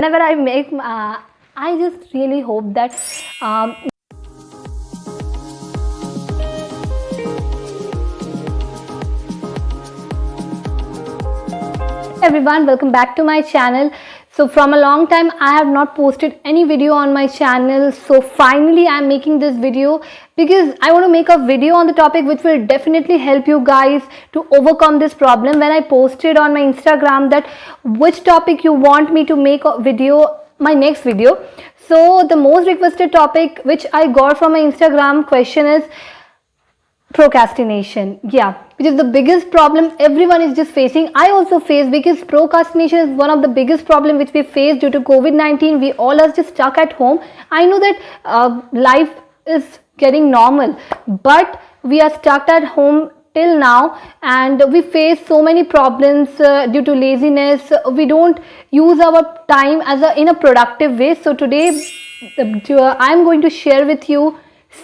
whenever I make, I just really hope that everyone, welcome back to my channel. So from a long time I have not posted any video on my channel, so finally I am making this video because I want to make a video on the topic which will definitely help you guys to overcome this problem. When I posted on my Instagram that which topic you want me to make a video, my next video, so the most requested topic which I got from my Instagram question is procrastination. Yeah, which is the biggest problem everyone is just facing. I also face, because procrastination is one of the biggest problem which we face due to COVID-19. We all are just stuck at home. I know that life is getting normal, but we are stuck at home till now, and we face so many problems due to laziness. We don't use our time in a productive way. So today I am going to share with you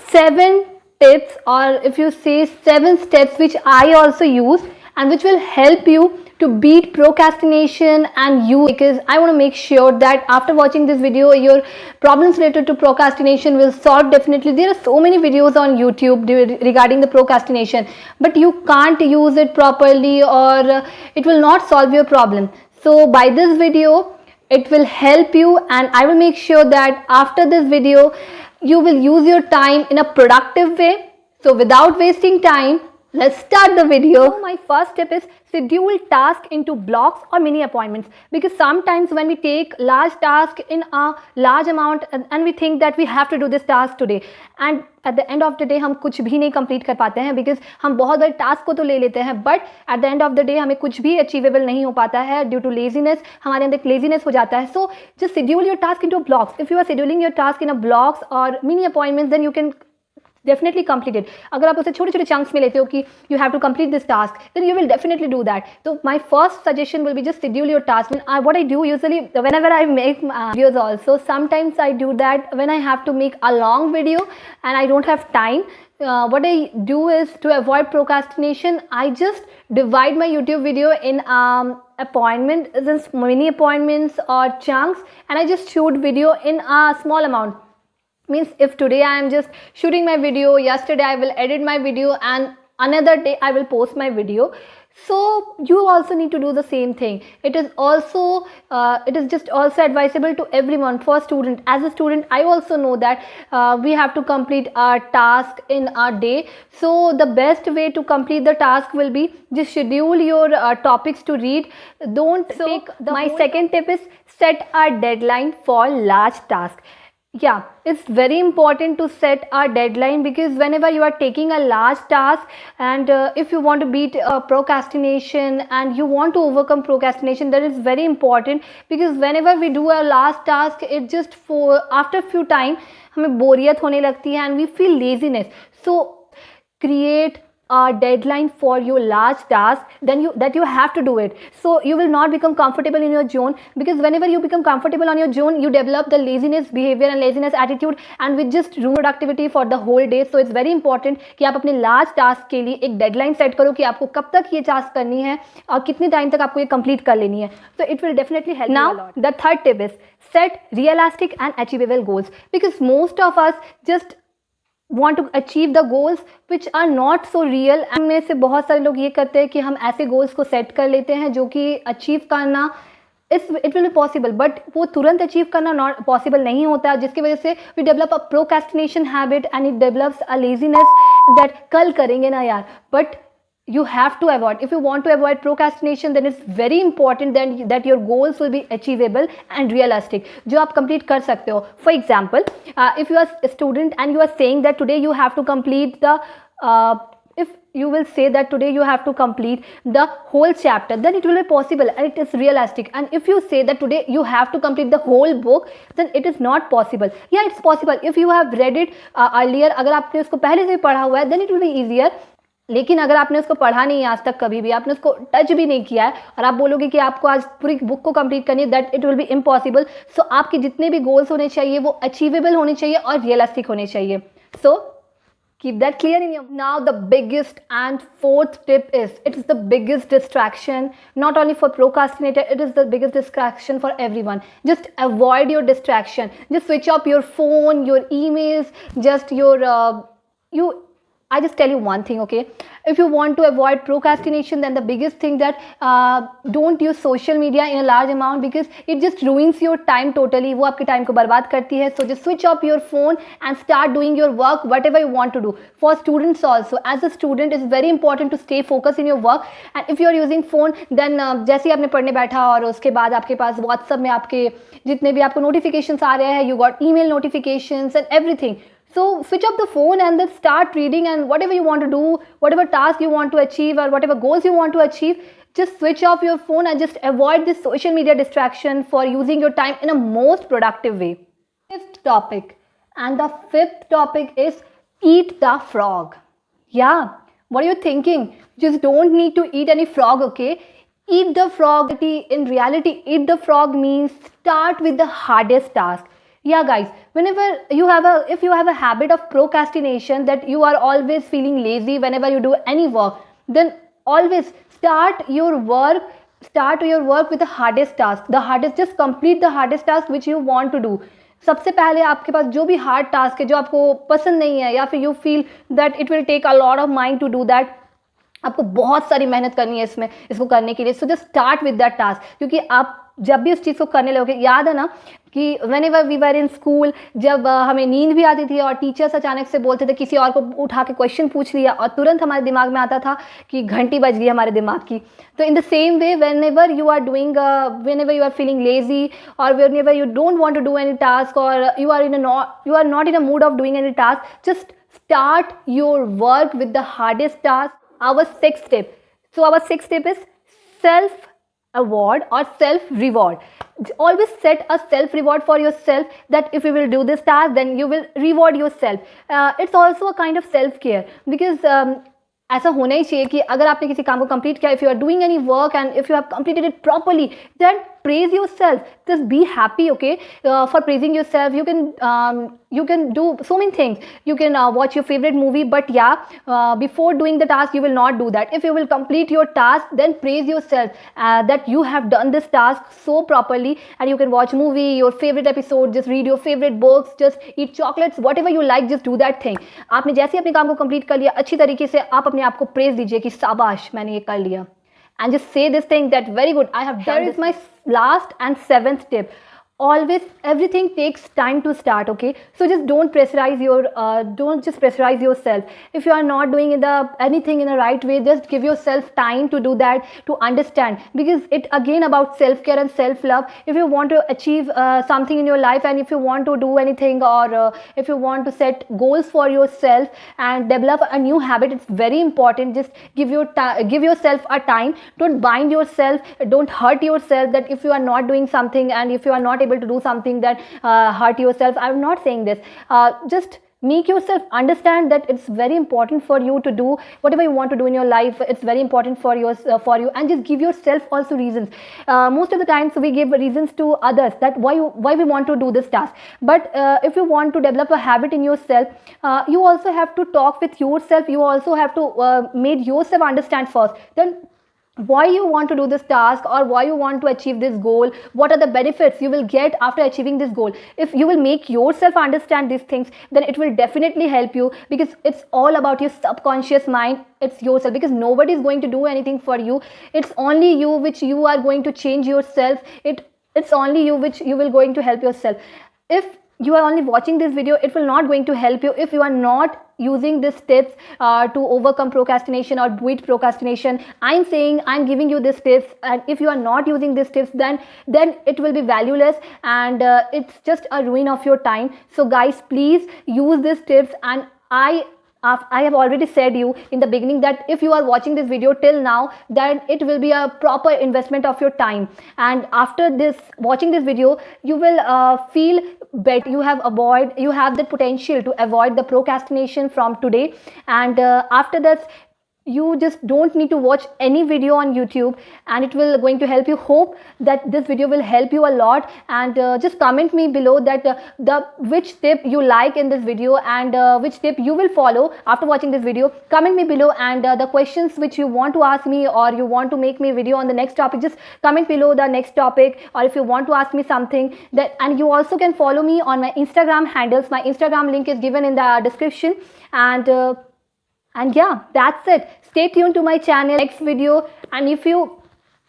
7 tips, or if you say 7 steps, which I also use and which will help you to beat procrastination. And because I want to make sure that after watching this video your problems related to procrastination will solve. Definitely there are so many videos on YouTube regarding the procrastination, but you can't use it properly, or it will not solve your problem. So by this video it will help you, and I will make sure that after this video you will use your time in a productive way. So without wasting time, let's start the video. So my first tip is schedule tasks into blocks or mini appointments, because sometimes when we take large task in a large amount and we think that we have to do this task today, and at the end of the day हम कुछ भी नहीं complete कर पाते हैं, because हम बहुत बड़े task को तो ले लेते हैं, but at the end of the day हमें कुछ भी achievable नहीं हो पाता है due to laziness. हमारे अंदर laziness हो जाता है. So just schedule your task into blocks. If you are scheduling your task in a blocks or mini appointments, then you can definitely complete it. अगर आप उसे छोटे छोटे chunks में लेते हो कि you have to complete this task, then you will definitely do that. So my first suggestion will be just schedule your task. What I do usually whenever I make videos also, sometimes I do that when I have to make a long video and I don't have time. What I do is, to avoid procrastination, I just divide my YouTube video in mini appointments or chunks, and I just shoot video in a small amount. Means if today I am just shooting my video, yesterday I will edit my video, and another day I will post my video. So you also need to do the same thing. It is just also advisable to everyone. For student, as a student, I also know that we have to complete our task in a day. So the best way to complete the task will be just schedule your topics to read. Don't take my second tip is set a deadline for large tasks. Yeah, it's very important to set a deadline, because whenever you are taking a large task, and if you want to beat procrastination and you want to overcome procrastination, that is very important. Because whenever we do a last task, it just after few time हमें बोरियत होने लगती है and we feel laziness. So create a deadline for your large task, then you have to do it. So you will not become comfortable in your zone, because whenever you become comfortable on your zone, you develop the laziness behavior and laziness attitude, and we just ruin productivity for the whole day. So it's very important कि आप अपने large task के लिए एक deadline set करो कि आपको कब तक ये task करनी है और कितने time तक आपको ये complete कर लेनी है. So it will definitely help you a lot. The third tip is set realistic and achievable goals, because most of us just want to achieve the goals which are not so real. में से बहुत सारे लोग ये करते हैं कि हम ऐसे goals को set कर लेते हैं जो कि achieve करना it will be possible, but वो तुरंत achieve करना not possible नहीं होता, जिसकी वजह से we develop a procrastination habit and it develops a laziness that कल करेंगे ना यार. But you have to avoid, if you want to avoid procrastination, then it's very important that your goals will be achievable and realistic, जो आप complete कर सकते हो. For example, if you are a student and you are saying that today you have to complete the if you will say that today you have to complete the whole chapter, then it will be possible and it is realistic. And if you say that today you have to complete the whole book, then it is not possible. Yeah, it's possible if you have read it earlier. अगर आपने उसको पहले से पढ़ा हुआ है, then it will be easier. लेकिन अगर आपने उसको पढ़ा नहीं है आज तक, कभी भी आपने उसको टच भी नहीं किया है, और आप बोलोगे कि आपको आज पूरी बुक को कंप्लीट करनी है, that it will be impossible. So आपके जितने भी गोल्स होने चाहिए वो अचीवेबल होने चाहिए और रियलिस्टिक होने चाहिए. सो Keep that clear in your. Now the biggest and fourth tip is, it is the biggest distraction, not only for procrastinator, it is the biggest distraction for everyone. Just avoid your distraction. Just switch off your phone, your emails, just your you I just tell you one thing, okay? If you want to avoid procrastination, then the biggest thing that don't use social media in a large amount, because it just ruins your time totally. वो आपके time को बर्बाद करती है. So just switch off your phone and start doing your work, whatever you want to do. For students also, as a student, it's very important to stay focused in your work. And if you are using phone, then जैसे ही आपने पढ़ने बैठा और उसके बाद आपके पास WhatsApp में आपके जितने भी आपको notifications आ रहे हैं, you got email notifications and everything. So switch off the phone and then start reading, and whatever you want to do, whatever task you want to achieve or whatever goals you want to achieve, just switch off your phone and just avoid this social media distraction for using your time in a most productive way. Fifth topic, and the fifth topic is eat the frog. Yeah, what are you thinking? Just don't need to eat any frog, okay? Eat the frog. In reality, eat the frog means start with the hardest task. Yeah guys, whenever if you have a habit of procrastination, that you are always feeling lazy whenever you do any work, then always start your work with the hardest task. Just complete the hardest task which you want to do. सबसे पहले आपके पास जो भी hard task है, जो आपको पसंद नहीं है, या फिर you feel that it will take a lot of mind to do that, आपको बहुत सारी मेहनत करनी है इसको करने के लिए. So just start with that task, क्योंकि आप जब भी उस चीज़ को करने लगोगे, याद है ना कि whenever we were in school, जब हमें नींद भी आती थी और टीचर्स अचानक से बोलते थे, किसी और को उठा के क्वेश्चन पूछ लिया, और तुरंत हमारे दिमाग में आता था कि घंटी बज गई हमारे दिमाग की. तो in the same way, whenever you are feeling lazy, और whenever you don't want to do any task, और you are not in a mood of doing any task, just start your work with the hardest task. Our sixth tip. So our sixth tip is self-award or self-reward. Always set a self-reward for yourself, that if you will do this task, then you will reward yourself. It's also a kind of self-care, because ऐसा होना ही चाहिए कि अगर आपने किसी काम को complete किया, if you are doing any work and if you have completed it properly, then praise yourself. Just be happy, okay? For praising yourself, you can do so many things. You can watch your favorite movie, but before doing the task, you will not do that. If you will complete your task, then praise yourself that you have done this task so properly, and you can watch movie, your favorite episode, just read your favorite books, just eat chocolates, whatever you like, just do that thing. आपने जैसे अपने काम को complete कर लिया अच्छी तरीके से, आप अपने आप को praise दीजिए कि शाबाश, मैंने ये कर लिया. And just say this thing that very good, I have done. Here is my last and seventh tip. Always, everything takes time to start, okay? So just don't pressurize yourself. If you are not doing anything in the right way, just give yourself time to do that, to understand, because it again about self-care and self-love. If you want to achieve something in your life, and if you want to do anything, or if you want to set goals for yourself and develop a new habit, it's very important. Just give yourself a time. Don't bind yourself, don't hurt yourself, that if you are not doing something and if you are not able to do something, that hurt yourself. I'm not saying this. Just make yourself understand that it's very important for you to do whatever you want to do in your life. It's very important for you, and just give yourself also reasons. Most of the times we give reasons to others that why we want to do this task, but if you want to develop a habit in yourself, you also have to talk with yourself. You also have to make yourself understand first, then why you want to do this task, or why you want to achieve this goal, what are the benefits you will get after achieving this goal. If you will make yourself understand these things, then it will definitely help you, because it's all about your subconscious mind. It's yourself, because nobody is going to do anything for you. It's only you which you are going to change yourself. It's only you which you will going to help yourself. If you are only watching this video, it will not going to help you if you are not using these tips to overcome procrastination or beat procrastination. I'm giving you these tips, and if you are not using these tips, then it will be valueless, and it's just a ruin of your time. So guys, please use these tips, and I have already said you in the beginning that if you are watching this video till now, then it will be a proper investment of your time, and after watching this video, you will feel better. You have the potential to avoid the procrastination from today, and after that, you just don't need to watch any video on YouTube, and it will going to help you. Hope that this video will help you a lot, and just comment me below that the which tip you like in this video, and which tip you will follow after watching this video. Comment me below, and the questions which you want to ask me, or you want to make me video on the next topic, just comment below the next topic. Or if you want to ask me something that, and you also can follow me on my Instagram handles. My Instagram link is given in the description, and yeah, that's it. Stay tuned to my channel next video, and if you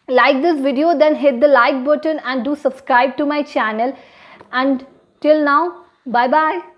like this video, then hit the like button and do subscribe to my channel. And till now, bye bye.